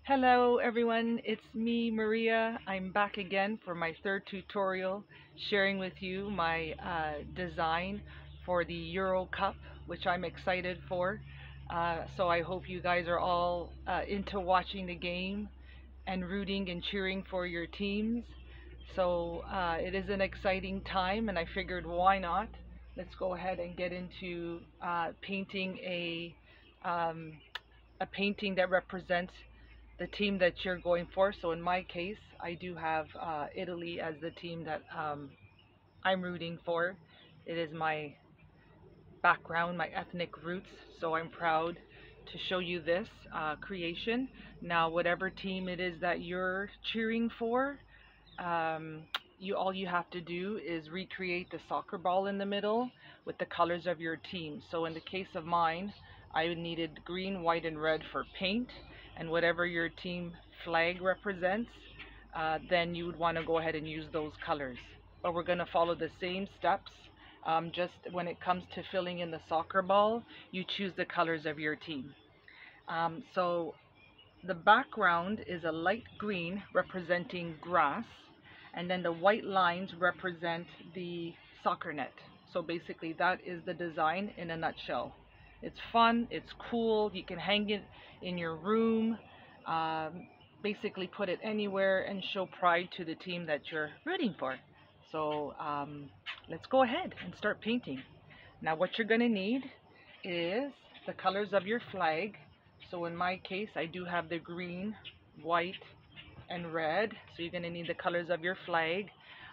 Hello everyone, it's me Maria. I'm back again for my third tutorial sharing with you my design for the Eurocup, which I'm excited for. So I hope you guys are all into watching the game and rooting and cheering for your teams. So it is an exciting time and I figured why not? Let's go ahead and get into painting um, a painting that represents the team that you're going for. So in my case, I do have Italy as the team that I'm rooting for. It is my background, my ethnic roots, so I'm proud to show you this creation. Now, whatever team it is that you're cheering for, um, all you have to do is recreate the soccer ball in the middle with the colors of your team. So in the case of mine, I needed green, white, and red for paint, and whatever your team flag represents, then you would want to go ahead and use those colors. But we're going to follow the same steps. Just when it comes to filling in the soccer ball, you choose the colors of your team. So the background is a light green representing grass, and then the white lines represent the soccer net. So basically that is the design in a nutshell. It's fun, it's cool, you can hang it in your room, um, basically put it anywhere and show pride to the team that you're rooting for. So let's go ahead and start painting. Now what you're going to need is the colors of your flag. So in my case, I do have the green, white, and red. So you're going to need the colors of your flag.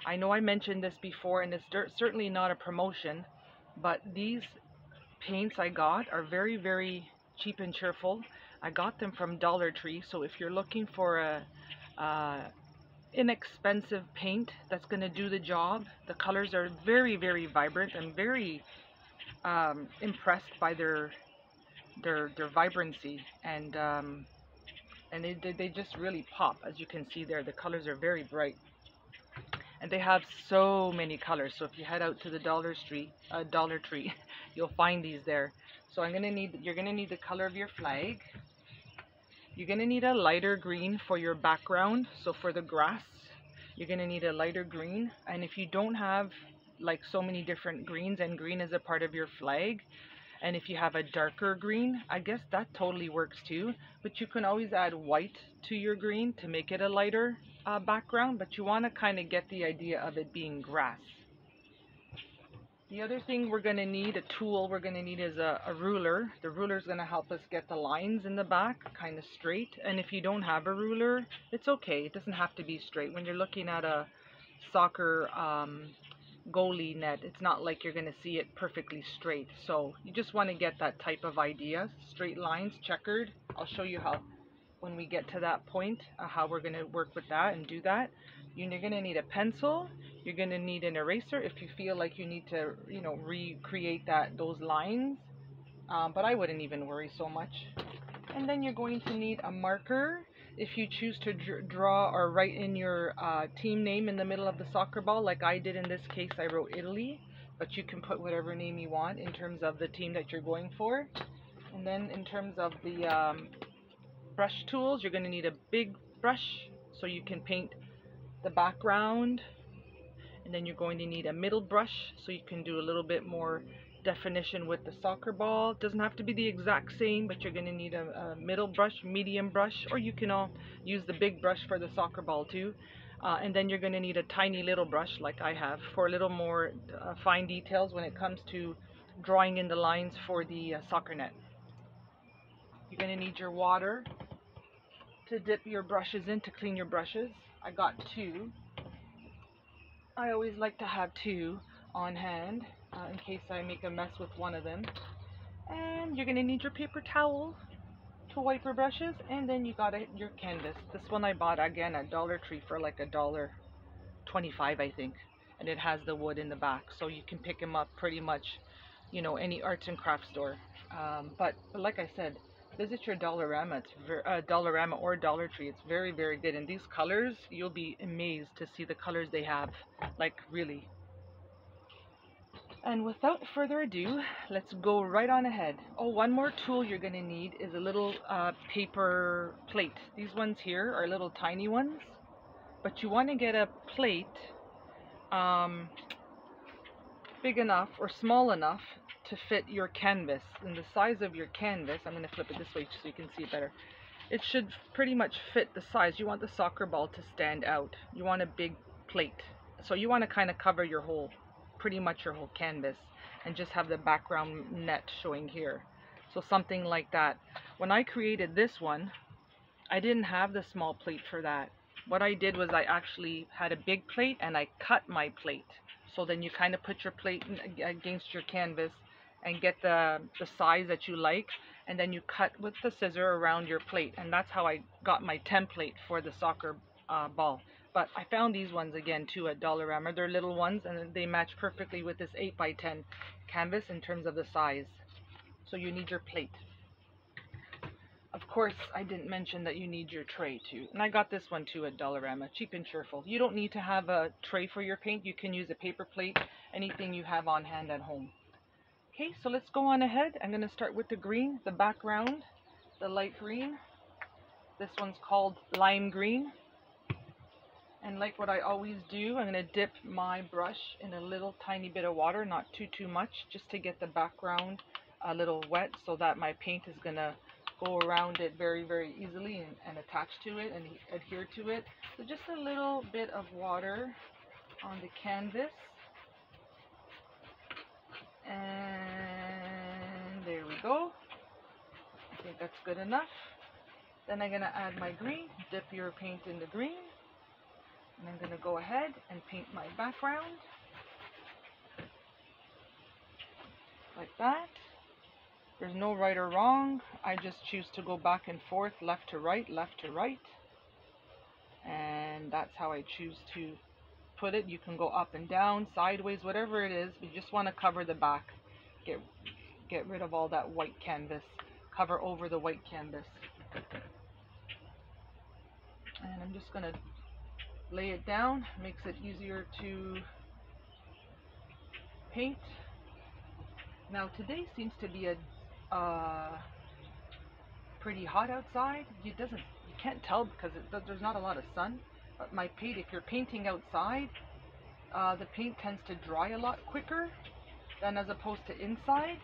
I know I mentioned this before, and it's certainly not a promotion, but these paints I got are very, very cheap and cheerful. I got them from Dollar Tree, so if you're looking for a inexpensive paint that's going to do the job, the colors are very, very vibrant. I'm very impressed by their vibrancy, and they just really pop. As you can see there, the colors are very bright, and they have so many colors. So if you head out to the Dollar Tree, you'll find these there. So you're gonna need the color of your flag. You're gonna need a lighter green for your background. So for the grass, you're gonna need a lighter green. And if you don't have like so many different greens, and green is a part of your flag, and if you have a darker green, I guess that totally works too. But you can always add white to your green to make it a lighter background. But you want to kind of get the idea of it being grass. The other thing we're going to need, a tool we're going to need, is a ruler. The ruler is going to help us get the lines in the back kind of straight. And if you don't have a ruler, it's okay. It doesn't have to be straight. When you're looking at a soccer goalie net, it's not like you're going to see it perfectly straight. So you just want to get that type of idea. Straight lines, checkered. I'll show you how when we get to that point, how we're going to work with that and do that. You're going to need a pencil. You're going to need an eraser if you feel like you need to, recreate those lines. But I wouldn't even worry so much. And then you're going to need a marker if you choose to draw or write in your team name in the middle of the soccer ball, like I did in this case. I wrote Italy, but you can put whatever name you want in terms of the team that you're going for. And then in terms of the brush tools, you're going to need a big brush so you can paint the background. And then you're going to need a middle brush so you can do a little bit more definition with the soccer ball. It doesn't have to be the exact same, but you're going to need a middle brush, medium brush, or you can all use the big brush for the soccer ball too. And then you're going to need a tiny little brush like I have for a little more fine details when it comes to drawing in the lines for the soccer net. You're going to need your water to dip your brushes in, to clean your brushes. I got two. I always like to have two on hand in case I make a mess with one of them. And you're going to need your paper towel to wipe your brushes, and then you got your canvas. This one I bought again at Dollar Tree for like $1.25, I think, and it has the wood in the back, so you can pick them up pretty much, any arts and crafts store. But like I said, visit your Dollarama. It's Dollarama or Dollar Tree. It's very, very good. And these colors, you'll be amazed to see the colors they have. Like, really. And without further ado, let's go right on ahead. Oh, one more tool you're going to need is a little paper plate. These ones here are little tiny ones, but you want to get a plate um, big enough or small enough to fit your canvas. And the size of your canvas, I'm going to flip it this way so you can see it better. It should pretty much fit the size. You want the soccer ball to stand out. You want a big plate. So you want to kind of cover your whole, pretty much your whole canvas, and just have the background net showing here. So something like that. When I created this one, I didn't have the small plate for that. What I did was I actually had a big plate and I cut my plate. So then you kind of put your plate against your canvas and get the size that you like, and then you cut with the scissor around your plate, and that's how I got my template for the soccer ball. But I found these ones again too at Dollarama. They're little ones and they match perfectly with this 8x10 canvas in terms of the size. So you need your plate. Of course, I didn't mention that you need your tray too. And I got this one too at Dollarama, cheap and cheerful. You don't need to have a tray for your paint. You can use a paper plate, anything you have on hand at home. Okay, so let's go on ahead. I'm going to start with the green, the background, the light green. This one's called lime green. And like what I always do, I'm going to dip my brush in a little tiny bit of water, not too much, just to get the background a little wet so that my paint is going to go around it very easily and attach to it and adhere to it. So just a little bit of water on the canvas. And there we go. I think that's good enough. Then I'm going to add my green, dip your paint in the green. And I'm going to go ahead and paint my background. Like that. There's no right or wrong. I just choose to go back and forth, left to right, and that's how I choose to put it. You can go up and down, sideways, whatever it is. You just want to cover the back. Get rid of all that white canvas. Cover over the white canvas. And I'm just going to lay it down. Makes it easier to paint. Now today seems to be a pretty hot outside. You can't tell because there's not a lot of sun. But my paint, if you're painting outside, the paint tends to dry a lot quicker than as opposed to inside.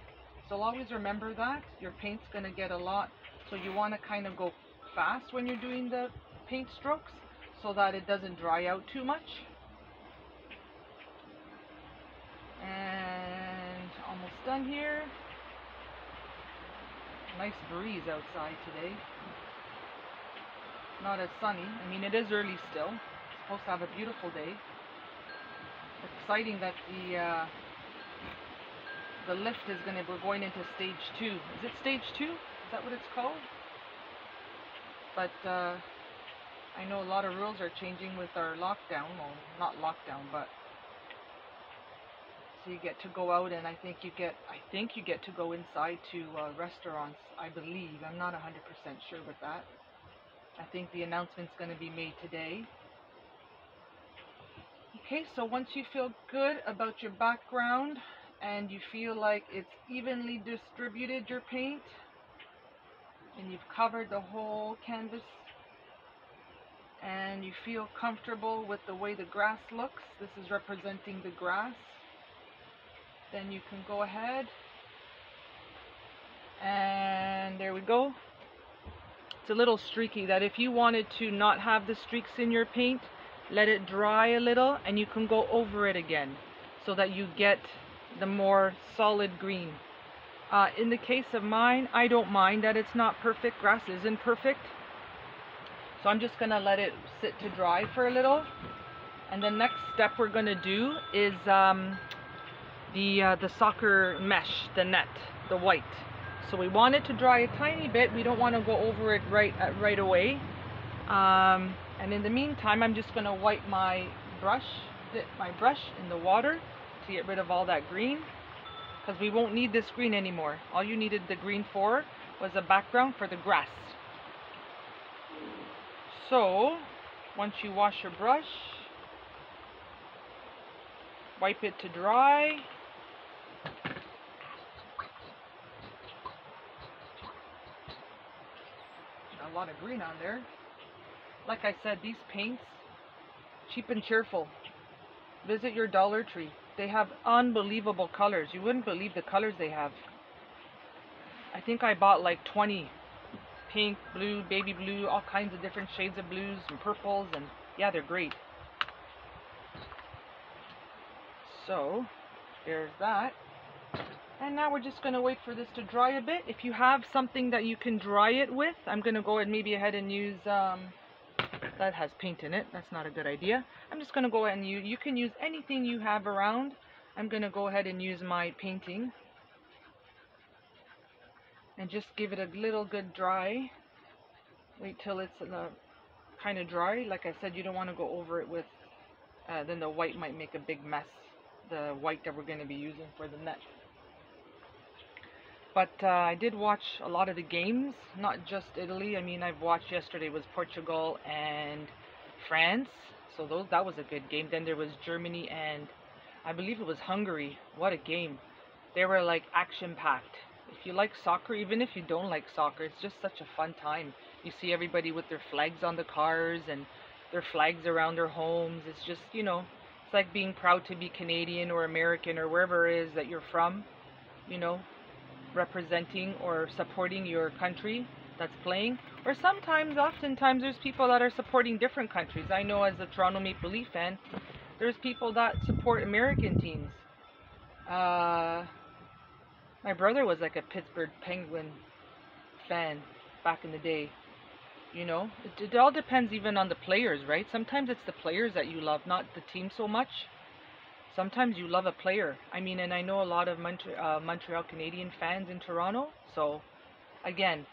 So always remember that your paint's going to get a lot. So you want to kind of go fast when you're doing the paint strokes so that it doesn't dry out too much. And almost done here. Nice breeze outside today. Not as sunny. I mean, it is early still. It's supposed to have a beautiful day. It's exciting that the lift is we're going into stage 2. Is it stage 2? Is that what it's called? But I know a lot of rules are changing with our lockdown. Well, not lockdown, but so you get to go out, and I think you get to go inside to restaurants. I believe. I'm not 100% sure with that. I think the announcement's going to be made today. Okay, so once you feel good about your background and you feel like it's evenly distributed, your paint, and you've covered the whole canvas, and you feel comfortable with the way the grass looks, this is representing the grass, then you can go ahead and there we go. It's a little streaky. That if you wanted to not have the streaks in your paint, let it dry a little and you can go over it again so that you get the more solid green. In the case of mine, I don't mind that it's not perfect. Grass isn't perfect. So I'm just going to let it sit to dry for a little. And the next step we're going to do is the soccer mesh, the net, the white. So we want it to dry a tiny bit. We don't want to go over it right away. And in the meantime, I'm just going to wipe my brush, dip my brush in the water to get rid of all that green, because we won't need this green anymore. All you needed the green for was a background for the grass. So once you wash your brush, wipe it to dry, a lot of green on there. Like I said, these paints, cheap and cheerful. Visit your Dollar Tree. They have unbelievable colors. You wouldn't believe the colors they have. I think I bought like 20. Pink, blue, baby blue, all kinds of different shades of blues and purples, and yeah, they're great. So, there's that. And now we're just going to wait for this to dry a bit. If you have something that you can dry it with, I'm going to go ahead and use, that has paint in it. That's not a good idea. I'm just going to go ahead and you can use anything you have around. I'm going to go ahead and use my painting. And just give it a little good dry. Wait till it's kind of dry. Like I said, you don't want to go over it with, then the white might make a big mess. The white that we're going to be using for the net. But I did watch a lot of the games, not just Italy. I mean, I've watched, yesterday was Portugal and France. So that was a good game. Then there was Germany and I believe it was Hungary. What a game. They were like action-packed. If you like soccer, even if you don't like soccer, it's just such a fun time. You see everybody with their flags on the cars and their flags around their homes. It's just, you know, it's like being proud to be Canadian or American or wherever it is that you're from, you know, representing or supporting your country that's playing. Or oftentimes there's people that are supporting different countries. I know as a Toronto Maple Leaf fan, there's people that support American teams. My brother was like a Pittsburgh Penguin fan back in the day. You know, it all depends even on the players, right? Sometimes it's the players that you love, not the team so much. Sometimes you love a player. I mean, and I know a lot of Montreal Canadian fans in Toronto. So, again,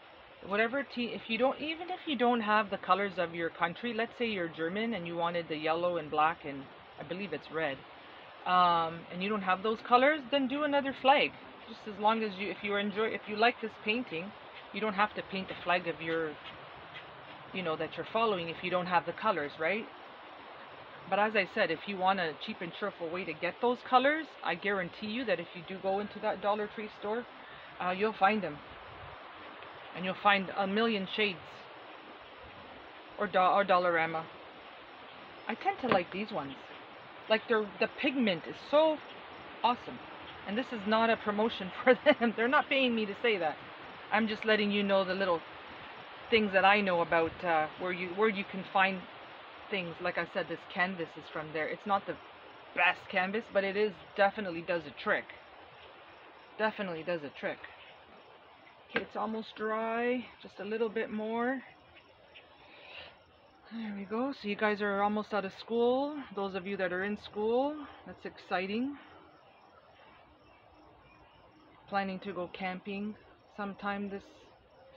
whatever team, even if you don't have the colors of your country, let's say you're German and you wanted the yellow and black and I believe it's red, and you don't have those colors, then do another flag. Just as long as if you like this painting, you don't have to paint the flag of your, you know, that you're following if you don't have the colors, right? But as I said, if you want a cheap and cheerful way to get those colors, I guarantee you that if you do go into that Dollar Tree store, you'll find them. And you'll find a million shades. Or Dollarama. I tend to like these ones. Like the pigment is so awesome. And this is not a promotion for them. They're not paying me to say that. I'm just letting you know the little things that I know about where you can find things. Like I said, this canvas is from there. It's not the best canvas, but it definitely does a trick. Definitely does a trick. Okay, it's almost dry. Just a little bit more. There we go. So you guys are almost out of school. Those of you that are in school, that's exciting. Planning to go camping sometime this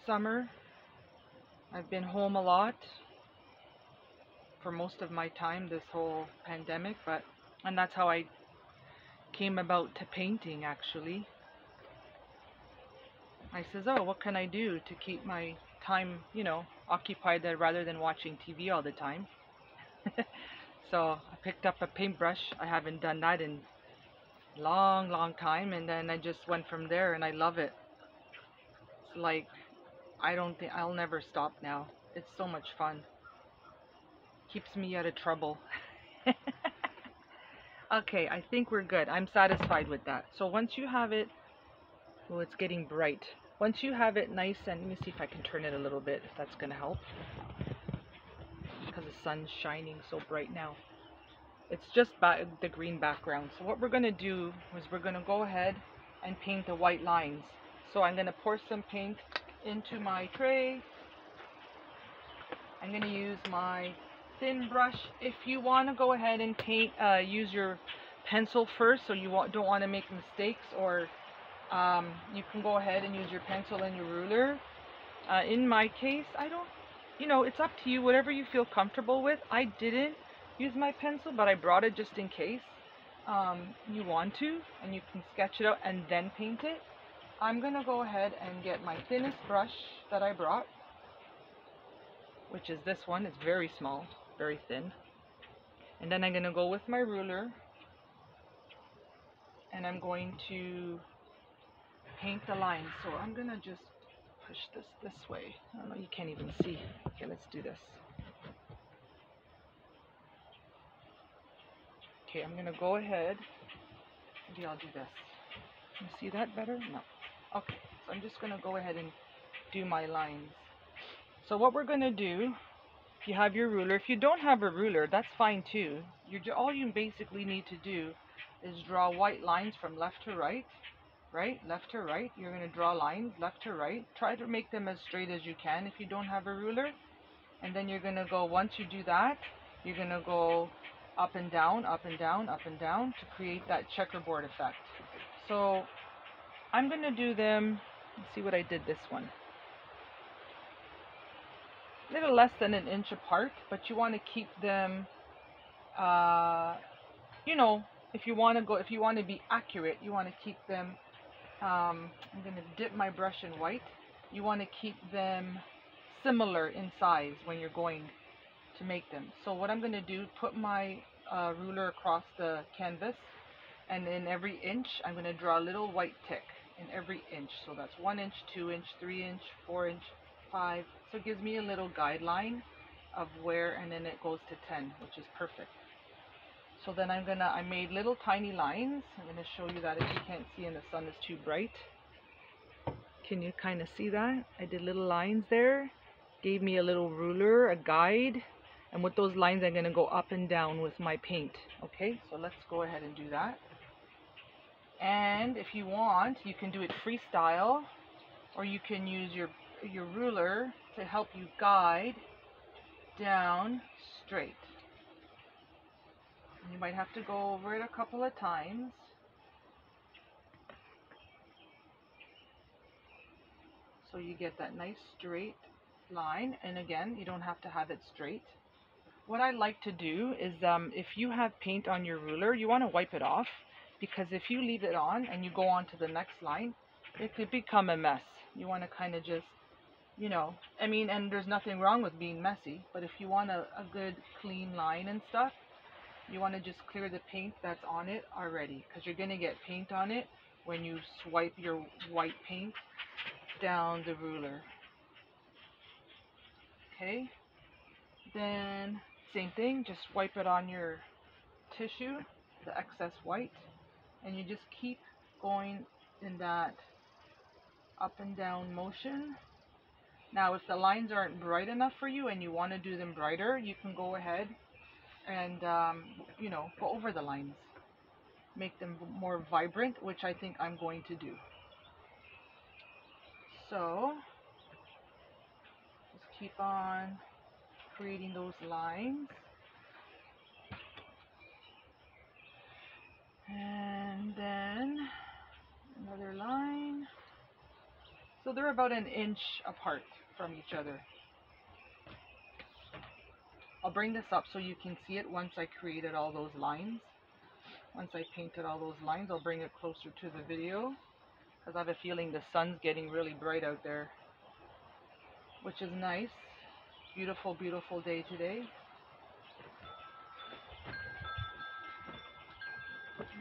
summer. I've been home a lot for most of my time this whole pandemic, and that's how I came about to painting, actually. I says, oh, what can I do to keep my time, you know, occupied rather than watching TV all the time? So I picked up a paintbrush. I haven't done that in long time, and then I just went from there, and I love it. It's like, I don't think I'll never stop now. It's so much fun. Keeps me out of trouble. Okay, I think we're good. I'm satisfied with that. So once you have it, oh, it's getting bright. Once you have it nice, and let me see if I can turn it a little bit, if that's going to help. Because the sun's shining so bright now. It's just the green background. So what we're going to do is we're going to go ahead and paint the white lines. So I'm going to pour some paint into my tray. I'm going to use my thin brush. If you want to go ahead and paint, use your pencil first, so you don't want to make mistakes, or you can go ahead and use your pencil and your ruler. In my case, I don't, you know, it's up to you, whatever you feel comfortable with. I didn't use my pencil, but I brought it just in case you want to, and you can sketch it out and then paint it. I'm going to go ahead and get my thinnest brush that I brought, which is this one. It's very small, very thin. And then I'm going to go with my ruler, and I'm going to paint the lines. So I'm going to just push this way. I don't know, you can't even see. Okay, let's do this. Okay, I'm gonna go ahead. Maybe I'll do this. Can you see that better? No. Okay, so I'm just gonna go ahead and do my lines. So what we're gonna do, if you have your ruler, if you don't have a ruler, that's fine too. All you basically need to do is draw white lines from left to right, left to right. You're going to draw lines left to right. Try to make them as straight as you can if you don't have a ruler. And then you're going to go, once you do that, you're going to go up and down, up and down, up and down to create that checkerboard effect. So I'm going to do them, let's see what I did this one. A little less than an inch apart, but you want to keep them, you know, if you want to be accurate, you want to keep them, I'm going to dip my brush in white. You want to keep them similar in size when you're going to make them. So what I'm going to do, put my ruler across the canvas, and in every inch, I'm going to draw a little white tick in every inch. So that's 1 inch, 2 inch, 3 inch, 4 inch, 5. So it gives me a little guideline of where, and then it goes to 10, which is perfect. So then I made little tiny lines. I'm gonna show you that if you can't see and the sun is too bright. Can you kind of see that? I did little lines there, gave me a little ruler, a guide, and with those lines I'm gonna go up and down with my paint. Okay, so let's go ahead and do that. And if you want, you can do it freestyle, or you can use your ruler to help you guide down straight. You might have to go over it a couple of times. So you get that nice straight line. And again, you don't have to have it straight. What I like to do is if you have paint on your ruler, you want to wipe it off, because if you leave it on and you go on to the next line, it could become a mess. You want to kind of just, you know, I mean, and there's nothing wrong with being messy, but if you want a good clean line and stuff, you want to just clear the paint that's on it already, because you're going to get paint on it when you swipe your white paint down the ruler. Okay, then same thing, just wipe it on your tissue, the excess white, and you just keep going in that up and down motion. Now if the lines aren't bright enough for you and you want to do them brighter, you can go ahead and you know, go over the lines, make them more vibrant, which I think I'm going to do. So just keep on creating those lines, and then another line. So they're about an inch apart from each other. I'll bring this up so you can see it once I created all those lines. Once I painted all those lines, I'll bring it closer to the video, because I have a feeling the sun's getting really bright out there, which is nice. Beautiful, beautiful day today.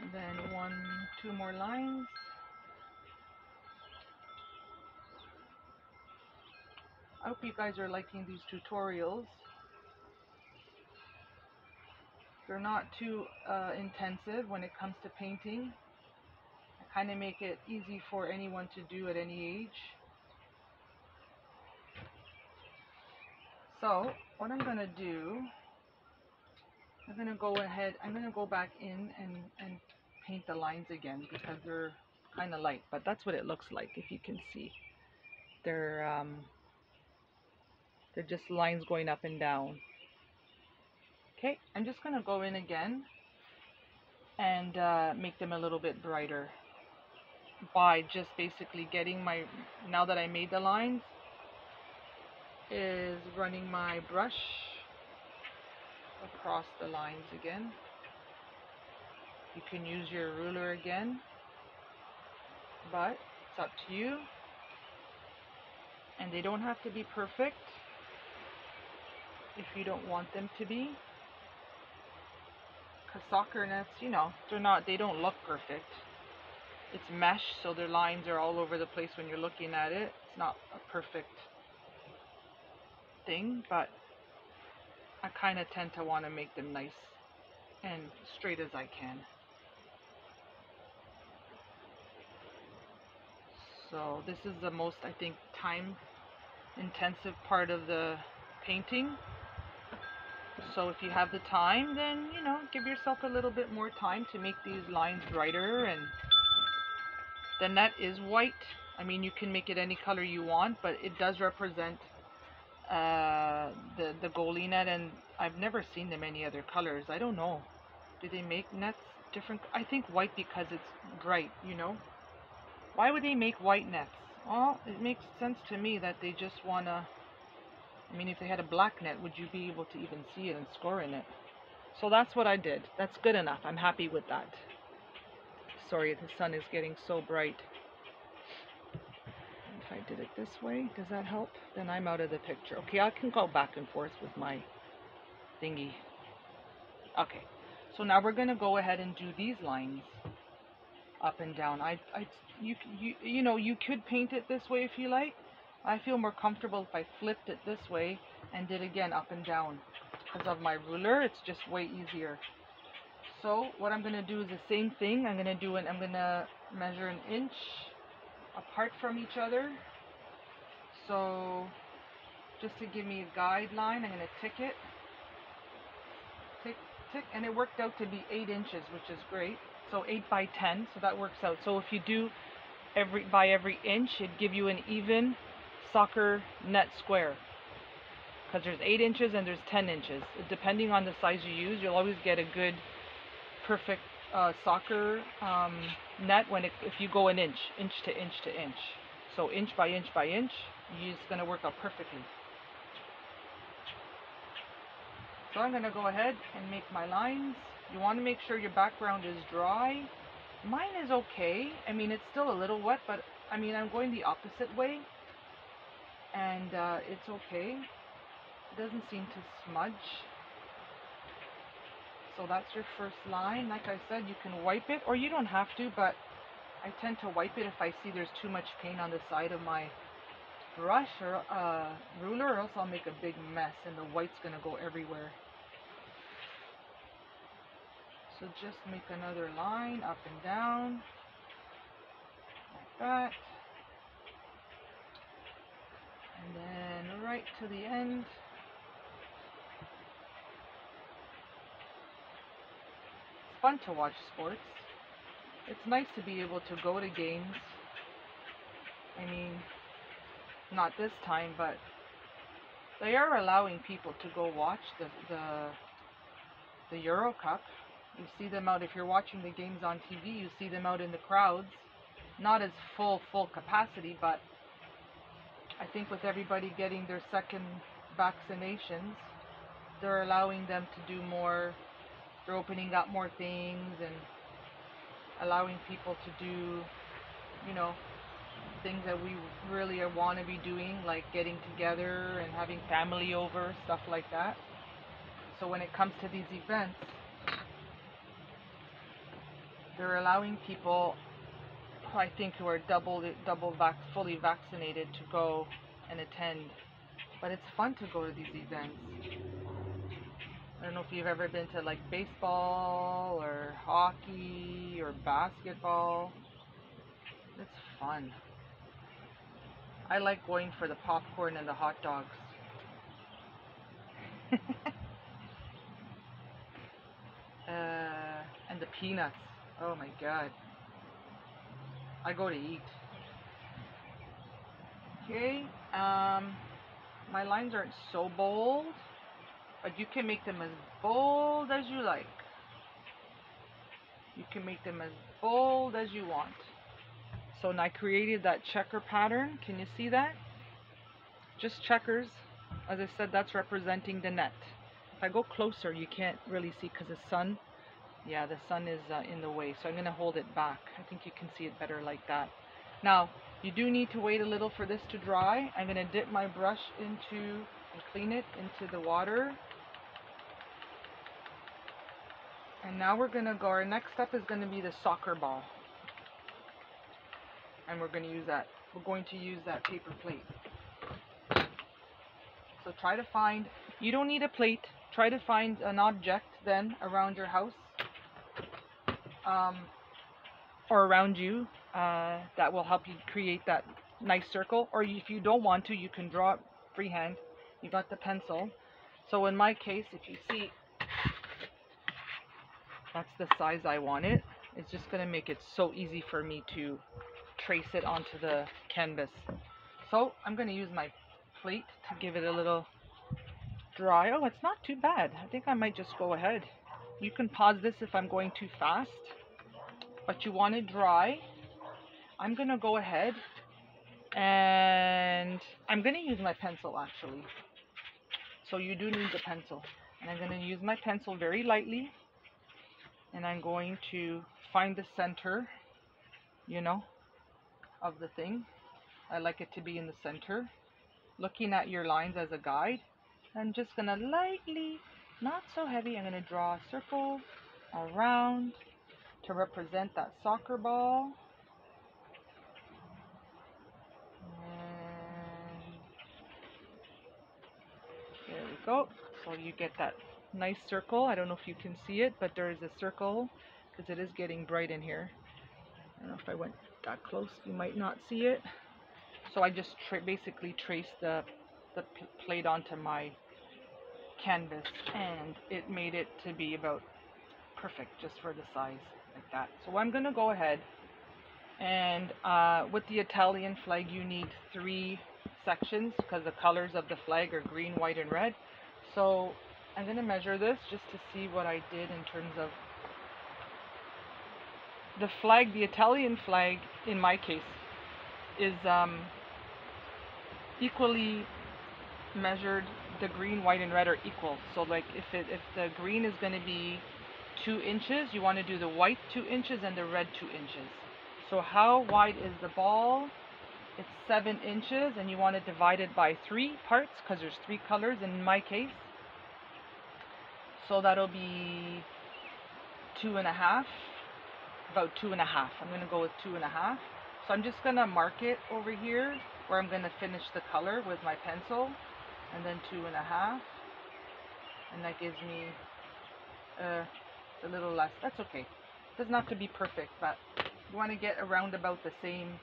And then 2 more lines. I hope you guys are liking these tutorials. They're not too intensive when it comes to painting. I kind of make it easy for anyone to do at any age. So what I'm going to do, I'm going to go ahead, I'm going to go back in and paint the lines again, because they're kind of light, but that's what it looks like. If you can see, they're just lines going up and down. Okay, I'm just going to go in again and make them a little bit brighter by just basically getting my, now that I made the lines, is running my brush across the lines again. You can use your ruler again, but it's up to you. And they don't have to be perfect if you don't want them to be, because soccer nets, you know, they don't look perfect. It's mesh, so their lines are all over the place when you're looking at it. It's not a perfect thing, but I kind of tend to want to make them nice and straight as I can. So this is the most, I think, time intensive part of the painting. So if you have the time, then, you know, give yourself a little bit more time to make these lines brighter. And the net is white. I mean, you can make it any color you want, but it does represent the goalie net, and I've never seen them any other colors. I don't know. Do they make nets different? I think white because it's bright, you know. Why would they make white nets? Well, it makes sense to me that they just want to, I mean, if they had a black net, would you be able to even see it and score in it? So that's what I did. That's good enough. I'm happy with that. Sorry, the sun is getting so bright. If I did it this way, does that help? Then I'm out of the picture. Okay, I can go back and forth with my thingy. Okay, so now we're going to go ahead and do these lines up and down. You know, you could paint it this way if you like. I feel more comfortable if I flipped it this way and did again up and down. Because of my ruler, it's just way easier. So what I'm going to do is the same thing. I'm going to measure an inch apart from each other. So just to give me a guideline, I'm going to tick it. Tick, tick, and it worked out to be 8 inches, which is great. So 8 by 10, so that works out. So if you do by every inch, it'd give you an even soccer net square. Because there's 8 inches and there's 10 inches. Depending on the size you use, you'll always get a good, perfect soccer net if you go an inch to inch to inch. So inch by inch by inch, it's going to work out perfectly. So I'm going to go ahead and make my lines. You want to make sure your background is dry. Mine is okay. I mean, it's still a little wet, but I mean, I'm going the opposite way. And it's okay. It doesn't seem to smudge. So that's your first line. Like I said, you can wipe it, or you don't have to, but I tend to wipe it if I see there's too much paint on the side of my brush or ruler, or else I'll make a big mess and the white's going to go everywhere. So just make another line up and down, like that. And then right to the end. It's fun to watch sports. It's nice to be able to go to games. I mean, not this time, but they are allowing people to go watch the Eurocup. You see them out, if you're watching the games on TV, you see them out in the crowds. Not as full capacity, but I think with everybody getting their second vaccinations, they're allowing them to do more. They're opening up more things and allowing people to do, you know, things that we really want to be doing, like getting together and having family over, stuff like that. So when it comes to these events, they're allowing people, I think, who are fully vaccinated to go and attend. But it's fun to go to these events. I don't know if you've ever been to like baseball or hockey or basketball. It's fun. I like going for the popcorn and the hot dogs. And the peanuts. Oh my god. I go to eat. Okay. My lines aren't so bold, but you can make them as bold as you like. You can make them as bold as you want. So now I created that checker pattern. Can you see that? Just checkers. As I said, that's representing the net. If I go closer, you can't really see because the sun, yeah, the sun is in the way. So I'm going to hold it back. I think you can see it better like that. Now, you do need to wait a little for this to dry. I'm going to dip my brush into and clean it into the water. And now we're going to our next step is going to be the soccer ball. And we're going to use that we're going to use that paper plate. So try to find, you don't need a plate, try to find an object then around your house or around you that will help you create that nice circle. Or if you don't want to, you can draw it freehand. You got the pencil. So in my case, if you see, that's the size I want it. It's just going to make it so easy for me to trace it onto the canvas. So I'm going to use my plate to give it a little dry. Oh, it's not too bad. I think I might just go ahead. You can pause this if I'm going too fast, but you want it dry. I'm going to go ahead and I'm going to use my pencil actually. So you do need the pencil. And I'm going to use my pencil very lightly, and I'm going to find the center, you know, of the thing. I like it to be in the center. Looking at your lines as a guide. I'm just going to lightly, not so heavy, I'm going to draw a circle around to represent that soccer ball. And there we go. So you get that nice circle. I don't know if you can see it, but there is a circle because it is getting bright in here. I don't know if I went that close, you might not see it. So I just basically traced the plate onto my canvas, and it made it to be about perfect just for the size like that. So I'm going to go ahead and with the Italian flag you need 3 sections because the colors of the flag are green, white, and red. So I'm going to measure this just to see what I did in terms of the flag. The Italian flag in my case is equally measured. The green, white, and red are equal. So like if the green is going to be 2 inches, you want to do the white 2 inches and the red 2 inches. So how wide is the ball? It's 7 inches, and you want to divide it by 3 parts because there's 3 colors in my case. So that'll be 2.5, about 2.5. I'm going to go with 2.5. So I'm just going to mark it over here where I'm going to finish the color with my pencil, and then 2.5, and that gives me a little less. That's okay. It doesn't have to be perfect, but you want to get around about the same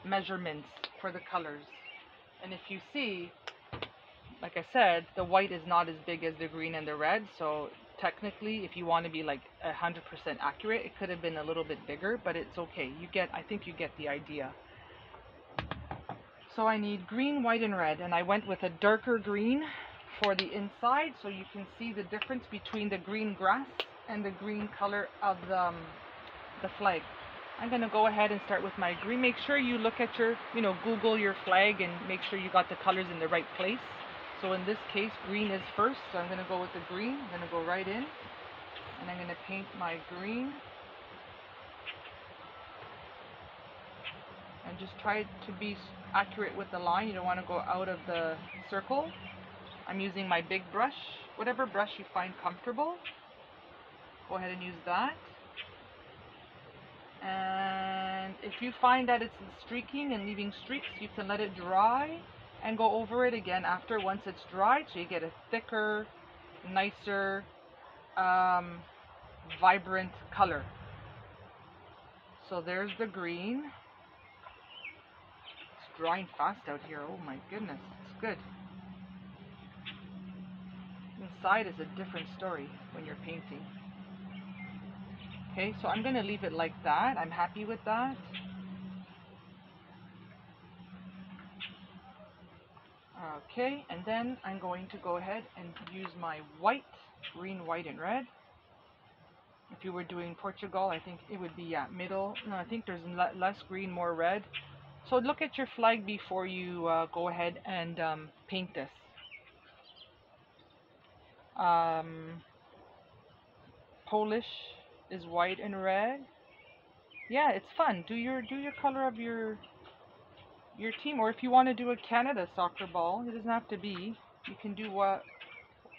measurements for the colors. And if you see, like I said, the white is not as big as the green and the red, so technically if you want to be like 100% accurate, it could have been a little bit bigger, but it's okay. I think you get the idea. So I need green, white, and red, and I went with a darker green for the inside so you can see the difference between the green grass and the green color of the flag. I'm going to go ahead and start with my green. Make sure you look at your, Google your flag and make sure you got the colors in the right place. So in this case, green is first, so I'm going to go with the green. I'm going to go right in, and I'm going to paint my green. And just try to be accurate with the line. You don't want to go out of the circle. I'm using my big brush. Whatever brush you find comfortable, go ahead and use that. And if you find that it's streaking and leaving streaks, you can let it dry and go over it again after once it's dried, so you get a thicker, nicer, vibrant color. So there's the green. It's drying fast out here. Oh my goodness, it's good. Inside is a different story when you're painting. Okay, so I'm going to leave it like that. I'm happy with that. Okay, and then I'm going to go ahead and use my white, green, white, and red. If you were doing Portugal, I think it would be middle. No, I think there's less green, more red. So look at your flag before you go ahead and paint this. Polish is white and red. Yeah, it's fun. Do your color of your team, or if you want to do a Canada soccer ball, it doesn't have to be. You can do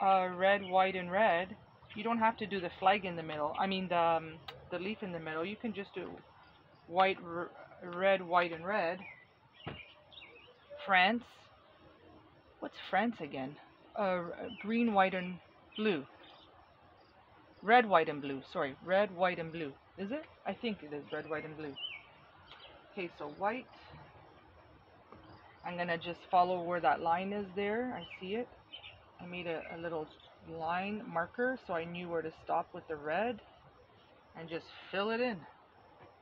red, white, and red. You don't have to do the flag in the middle. I mean the leaf in the middle. You can just do white, red, white, and red. France. What's France again? Green, white, and blue. Red, white, and blue. Sorry, red, white, and blue. Is it? I think it is red, white, and blue. Okay, so white. I'm going to just follow where that line is there. I see it. I made a little line marker so I knew where to stop with the red. And just fill it in.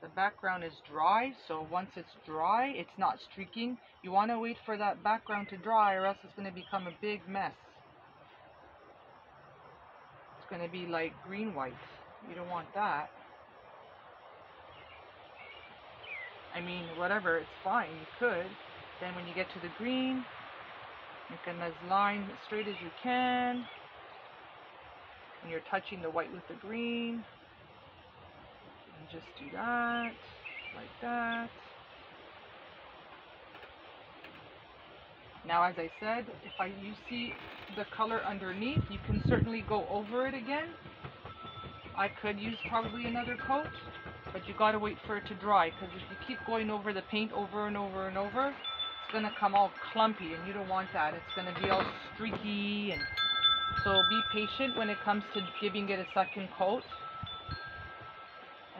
The background is dry, so once it's dry, it's not streaking. You want to wait for that background to dry or else it's going to become a big mess. It's going to be like green-white. You don't want that. I mean, whatever, it's fine, you could. Then when you get to the green, make a nice line as straight as you can. And you're touching the white with the green. And just do that, like that. Now, as I said, if you see the color underneath, you can certainly go over it again. I could use probably another coat, but you gotta wait for it to dry, because if you keep going over the paint over and over and over, it's gonna come all clumpy, and you don't want that. It's gonna be all streaky, and so be patient when it comes to giving it a second coat.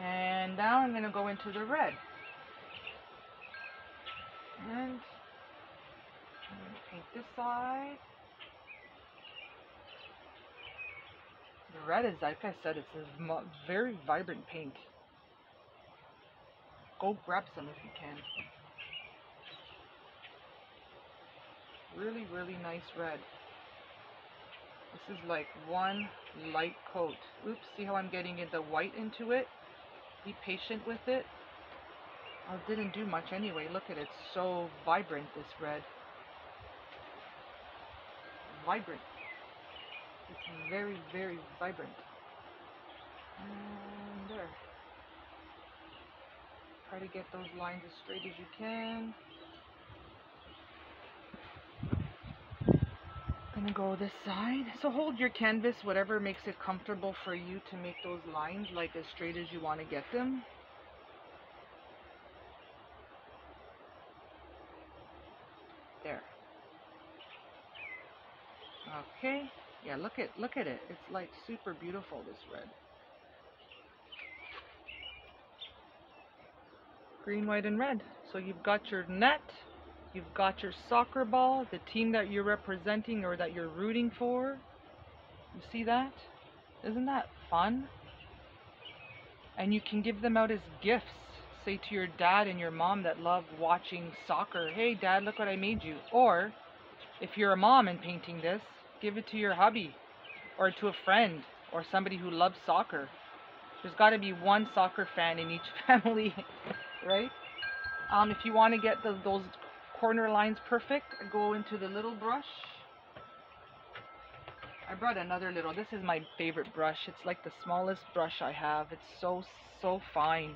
And now I'm gonna go into the red, and I'm gonna paint this side. The red is, like I said, it's a very vibrant paint. Go grab some if you can. Really, really nice red. This is like one light coat. Oops, see how I'm getting the white into it? Be patient with it. Oh, it didn't do much anyway. Look at it, it's so vibrant, this red. Vibrant. It's very, very vibrant. And there. Try to get those lines as straight as you can. Gonna go this side. So hold your canvas, whatever makes it comfortable for you to make those lines like as straight as you want to get them. There. Okay. Yeah, look at it. It's like super beautiful, this red. Green, white, and red. So you've got your net, you've got your soccer ball, the team that you're representing or that you're rooting for. You see that? Isn't that fun? And you can give them out as gifts. Say to your dad and your mom that love watching soccer, hey dad, look what I made you. Or if you're a mom and painting this, give it to your hubby or to a friend or somebody who loves soccer. There's got to be one soccer fan in each family, right? If you want to get those corner lines perfect, go into the little brush. I brought another little, this is my favorite brush. It's like the smallest brush I have. It's so fine.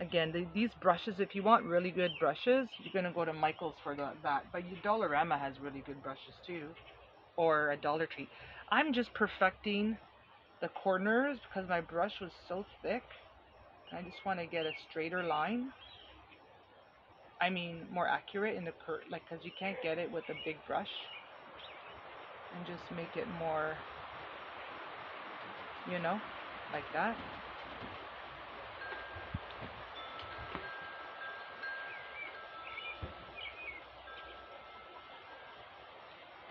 Again, these brushes, if you want really good brushes, you're going to go to Michael's for that. But Dollarama has really good brushes too. Or a Dollar Tree. I'm just perfecting the corners because my brush was so thick. I just want to get a straighter line. I mean, more accurate in the like, because you can't get it with a big brush. And just make it more, you know, like that.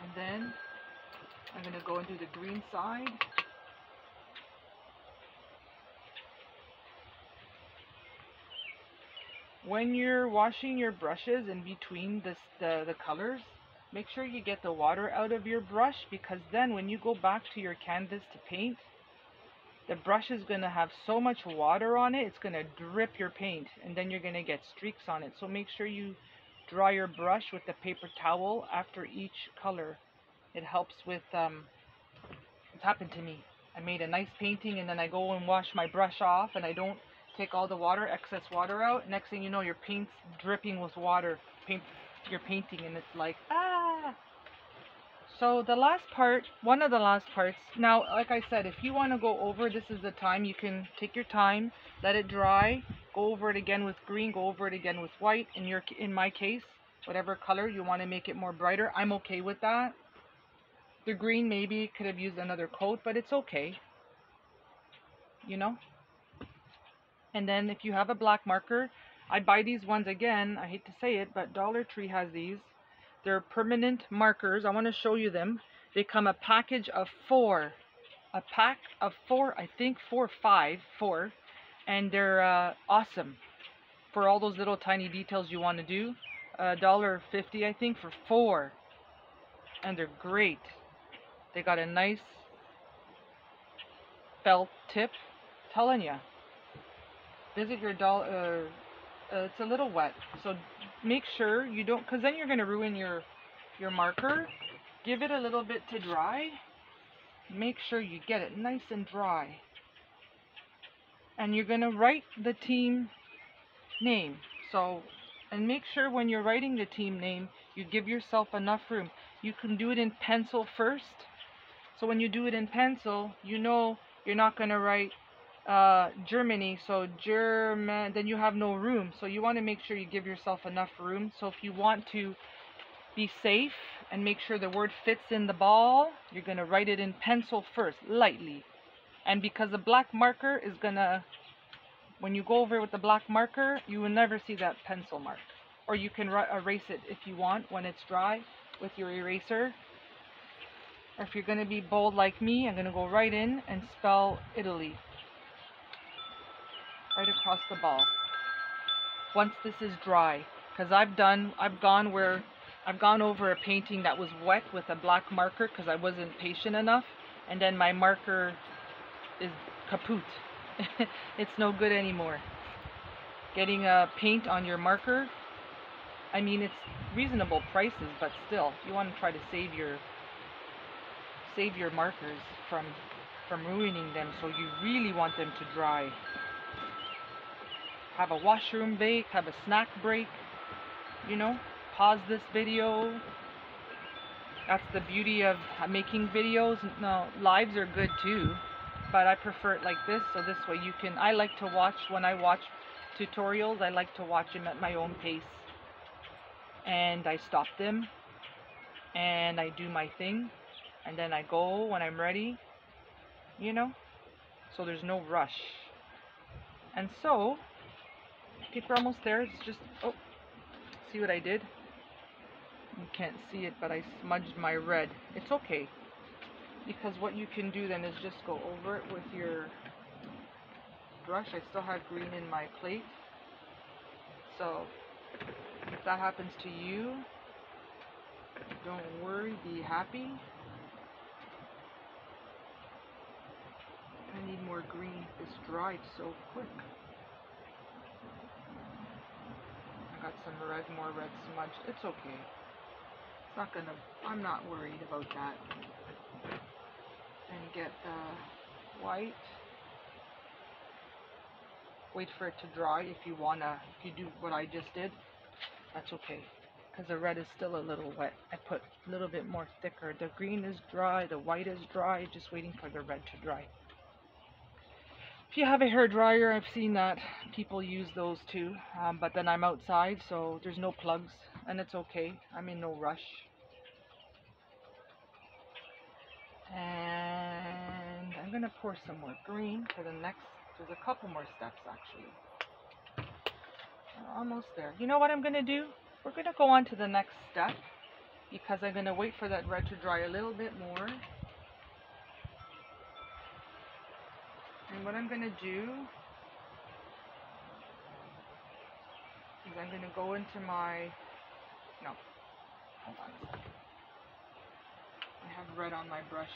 And then I'm going to go into the green side. When you're washing your brushes in between the colors, make sure you get the water out of your brush, because then when you go back to your canvas to paint, the brush is going to have so much water on it, it's going to drip your paint, and then you're going to get streaks on it. So make sure you dry your brush with the paper towel after each color. It helps with, it's happened to me. I made a nice painting and then I go and wash my brush off and I don't take all the water, excess water out. Next thing you know, your paint's dripping with water. You're painting and it's like, ah. So the last part, one of the last parts, now like I said, if you want to go over, this is the time. You can take your time, let it dry, go over it again with green, go over it again with white. In my case, whatever color you want to make it more brighter. I'm okay with that. The green maybe could have used another coat, but it's okay, you know. And then if you have a black marker, I buy these ones again. I hate to say it, but Dollar Tree has these. They're permanent markers. I want to show you them. They come a package of 4. A pack of 4, I think 4 or 5, 4. And they're awesome for all those little tiny details you want to do. $1.50 I think for 4. And they're great. They got a nice felt tip. Telling ya. Visit your dollar. It's a little wet, so make sure you don't, because then you're going to ruin your marker. Give it a little bit to dry. Make sure you get it nice and dry. And you're going to write the team name. So, and make sure when you're writing the team name, you give yourself enough room. You can do it in pencil first. So when you do it in pencil, you know you're not going to write Germany, so German, then you have no room. So you want to make sure you give yourself enough room. So if you want to be safe and make sure the word fits in the ball, you're going to write it in pencil first, lightly. And because the black marker is going to, when you go over it with the black marker, you will never see that pencil mark. Or you can erase it if you want when it's dry with your eraser. Or if you're going to be bold like me, I'm going to go right in and spell Italy right across the ball once this is dry, because I've gone over a painting that was wet with a black marker because I wasn't patient enough, and then my marker is kaput. It's no good anymore. Getting paint on your marker, I mean, it's reasonable prices, but still you want to try to save your markers from ruining them, so you really want them to dry. Have a washroom break, have a snack break, you know, pause this video. That's the beauty of making videos. No, lives are good too, but I prefer it like this, so this way you can, I like to watch, when I watch tutorials, I like to watch them at my own pace. And I stop them, and I do my thing, and then I go when I'm ready, you know, so there's no rush. And so, I think we're almost there. It's just, oh, see what I did? You can't see it, but I smudged my red. It's okay, because what you can do then is just go over it with your brush. I still have green in my plate, so if that happens to you, don't worry, be happy. I need more green. This dried so quick. I got some red, more red smudged. It's okay. It's not gonna, I'm not worried about that. And get white. Wait for it to dry if you do what I just did. That's okay, because the red is still a little wet. I put a little bit more thicker. The green is dry, the white is dry, just waiting for the red to dry. If you have a hair dryer, I've seen that people use those too, but then I'm outside, so there's no plugs, and it's okay. I'm in no rush. And I'm gonna pour some more green for the next, there's a couple more steps actually. We're almost there. You know what I'm gonna do? We're gonna go on to the next step, because I'm gonna wait for that red to dry a little bit more. And what I'm going to do is I'm going to go into my, no, hold on a second. I have red on my brush.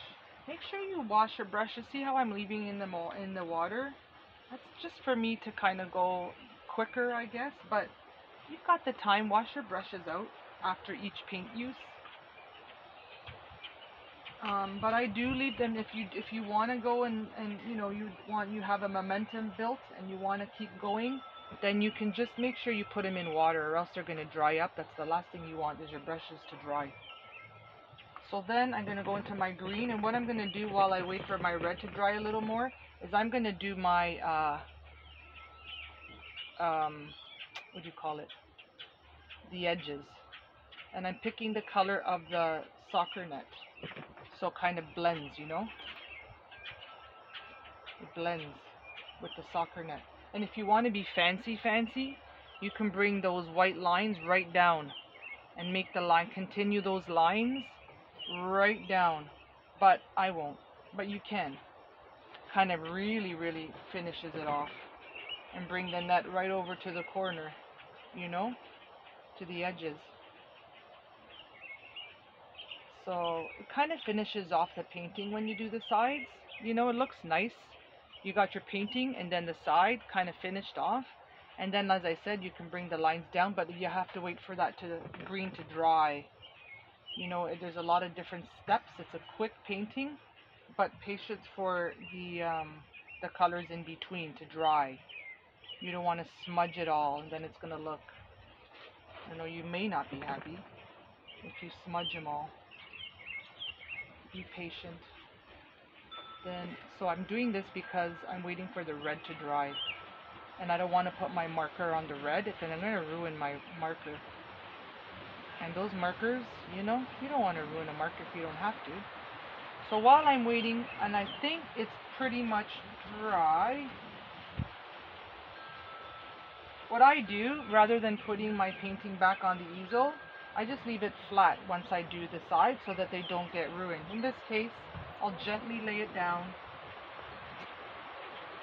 Make sure you wash your brushes. See how I'm leaving in the water? That's just for me to kind of go quicker, I guess. But you've got the time. Wash your brushes out after each paint use. But I do leave them if you want to go and you know you have a momentum built and you want to keep going, then you can just make sure you put them in water, or else they're going to dry up. That's the last thing you want, is your brushes to dry. So then I'm going to go into my green, and what I'm going to do while I wait for my red to dry a little more is I'm going to do my what do you call it? The edges. And I'm picking the color of the soccer net. So it kind of blends, you know? It blends with the soccer net. And if you want to be fancy, you can bring those white lines right down and make the line, continue those lines right down. But I won't. But you can. Kind of really finishes it off. And bring the net right over to the corner, you know, to the edges. So it kind of finishes off the painting when you do the sides. You know, it looks nice. You got your painting and then the side kind of finished off. And then, as I said, you can bring the lines down, but you have to wait for that green to dry. You know, there's a lot of different steps. It's a quick painting, but patience for the colors in between to dry. You don't want to smudge it all, and then it's going to look, you know, you may not be happy if you smudge them all. Be patient. Then, so I'm doing this because I'm waiting for the red to dry. And I don't want to put my marker on the red, then I'm going to ruin my marker. And those markers, you know, you don't want to ruin a marker if you don't have to. So while I'm waiting, and I think it's pretty much dry, what I do, rather than putting my painting back on the easel, I just leave it flat once I do the sides so that they don't get ruined. In this case, I'll gently lay it down,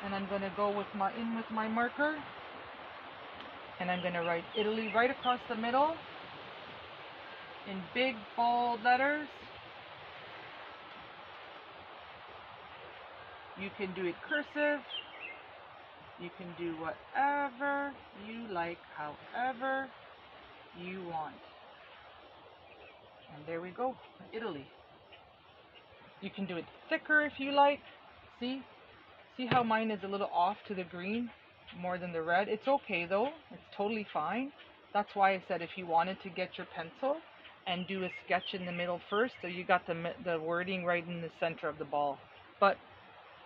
and I'm going to go with my marker, and I'm going to write Italy right across the middle in big bold letters. You can do it cursive. You can do whatever you like, however you want. And there we go, Italy. You can do it thicker if you like. See how mine is a little off to the green more than the red? It's okay though, it's totally fine. That's why I said if you wanted to get your pencil and do a sketch in the middle first, so you got the wording right in the center of the ball. But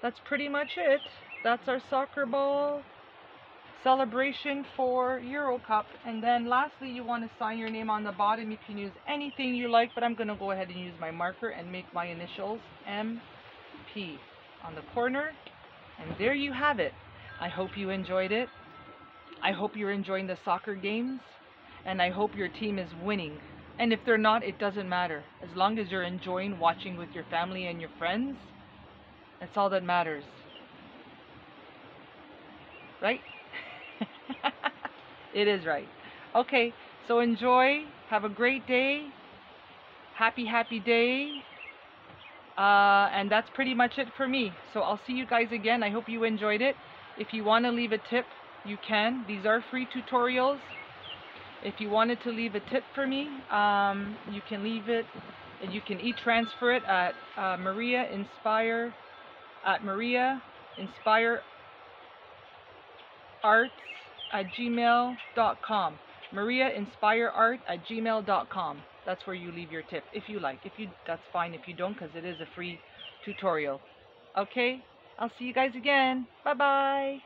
that's pretty much it. That's our soccer ball celebration for Eurocup. And then lastly, you want to sign your name on the bottom. You can use anything you like, but I'm going to go ahead and use my marker and make my initials MP on the corner. And there you have it. I hope you enjoyed it. I hope you're enjoying the soccer games, and I hope your team is winning. And if they're not, it doesn't matter. As long as you're enjoying watching with your family and your friends, that's all that matters. Right? It is right. Okay, so enjoy. Have a great day. Happy day. And that's pretty much it for me. So I'll see you guys again. I hope you enjoyed it. If you want to leave a tip, you can. These are free tutorials. If you wanted to leave a tip for me, you can leave it. And you can e-transfer it at MariaInspireArt@gmail.com. MariaInspireArt@gmail.com. That's where you leave your tip, if you like. That's fine if you don't, because it is a free tutorial. Okay, I'll see you guys again. Bye-bye.